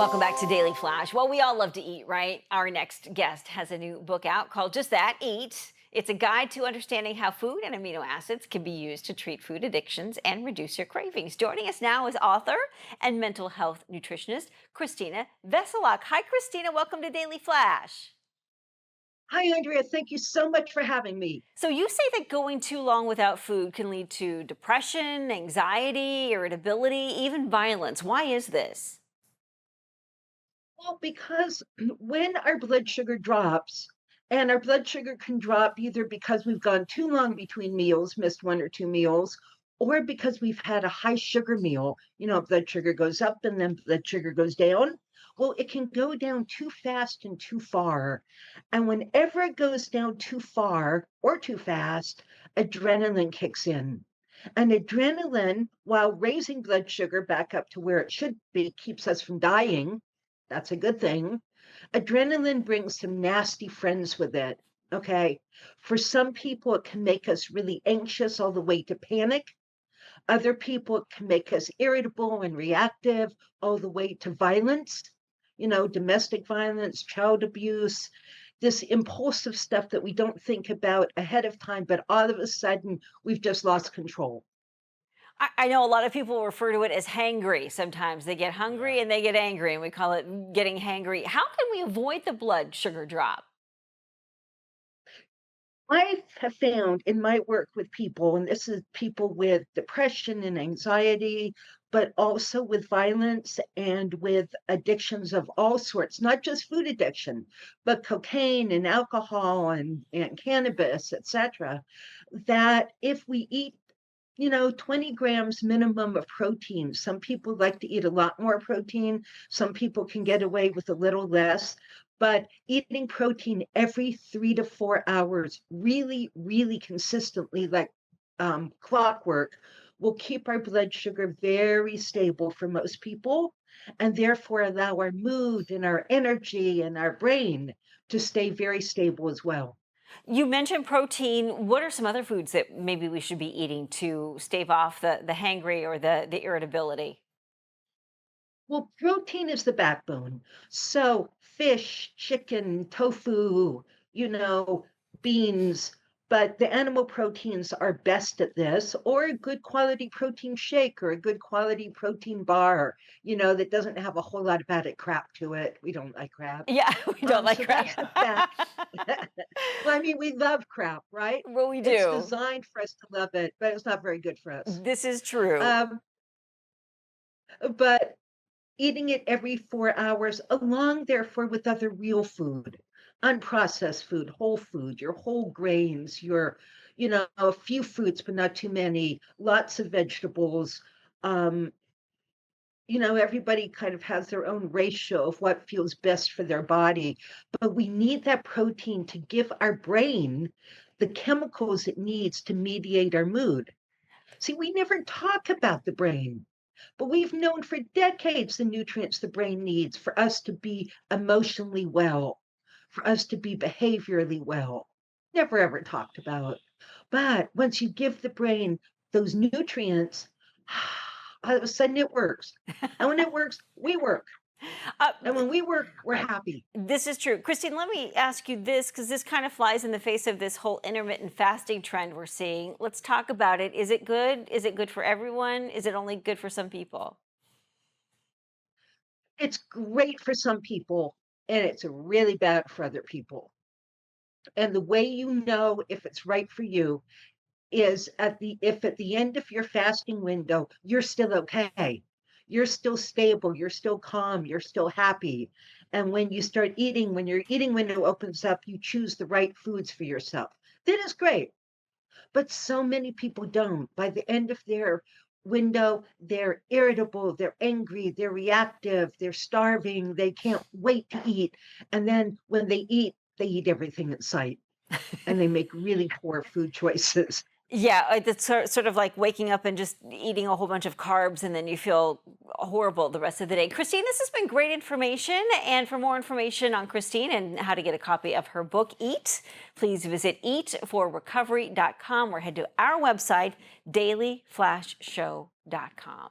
Welcome back to Daily Flash. Well, we all love to eat, right? Our next guest has a new book out called Just That, Eat. It's a guide to understanding how food and amino acids can be used to treat food addictions and reduce your cravings. Joining us now is author and mental health nutritionist, CHRISTINA Veselak. Hi, CHRISTINA. Welcome to Daily Flash. Hi, Andrea. Thank you so much for having me. So you say that going too long without food can lead to depression, anxiety, irritability, even violence. Why is this? Well, because when our blood sugar drops, and our blood sugar can drop either because we've gone too long between meals, missed one or two meals, or because we've had a high sugar meal. Blood sugar goes up and then blood sugar goes down. Well, it can go down too fast and too far. And whenever it goes down too far or too fast, adrenaline kicks in. And adrenaline, while raising blood sugar back up to where it should be, keeps us from dying. That's a good thing. Adrenaline brings some nasty friends with it. Okay. For some people, it can make us really anxious all the way to panic. Other people, it can make us irritable and reactive all the way to violence, domestic violence, child abuse, this impulsive stuff that we don't think about ahead of time, but all of a sudden we've just lost control. I know a lot of people refer to it as hangry. Sometimes they get hungry and they get angry, and we call it getting hangry. How can we avoid the blood sugar drop? I have found in my work with people, and this is people with depression and anxiety, but also with violence and with addictions of all sorts, not just food addiction, but cocaine and alcohol and cannabis, etc., that if we eat 20 grams minimum of protein. Some people like to eat a lot more protein. Some people can get away with a little less. But eating protein every 3 to 4 hours, really, really consistently, like clockwork, will keep our blood sugar very stable for most people and therefore allow our mood and our energy and our brain to stay very stable as well. You mentioned protein. What are some other foods that maybe we should be eating to stave off the hangry or the irritability? Well, protein is the backbone. So fish, chicken, tofu, you know, beans, but the animal proteins are best at this, or a good quality protein shake or a good quality protein bar, that doesn't have a whole lot of added crap to it. We don't like crap. Yeah, we don't like So crab. that's the fat. Well, I mean, we love crap, right? Well, we It's do. designed for us to love it, but it's not very good for us. This is true. Um, but eating it every 4 hours, along therefore with other real food, unprocessed food, whole food, your whole grains, a few fruits, but not too many, lots of vegetables. Um, everybody kind of has their own ratio of what feels best for their body, but we need that protein to give our brain the chemicals it needs to mediate our mood. See, we never talk about the brain. But we've known for decades the nutrients the brain needs for us to be emotionally well, for us to be behaviorally well. Never ever talked about. But once you give the brain those nutrients, all of a sudden it works. And when it works, we work. Uh, And when we work, we're happy. This is true. Christine, let me ask you this because this kind of flies in the face of this whole intermittent fasting trend we're seeing. Let's talk about it. Is it good? Is it good for everyone? Is it only good for some people? It's great for some people, and it's really bad for other people. And the way you know if it's right for you is if at the end of your fasting window, you're still okay. You're still stable, you're still calm, you're still happy. And when you start eating, when your eating window opens up, you choose the right foods for yourself. That is great. But so many people don't. By the end of their window, they're irritable, they're angry, they're reactive, they're starving, they can't wait to eat. And then when they eat everything in sight and they make really poor food choices. Yeah, it's sort of like waking up and just eating a whole bunch of carbs and then you feel horrible the rest of the day. Christine, this has been great information. And for more information on Christine and how to get a copy of her book, Eat, please visit eatforrecovery.com or head to our website, dailyflashshow.com.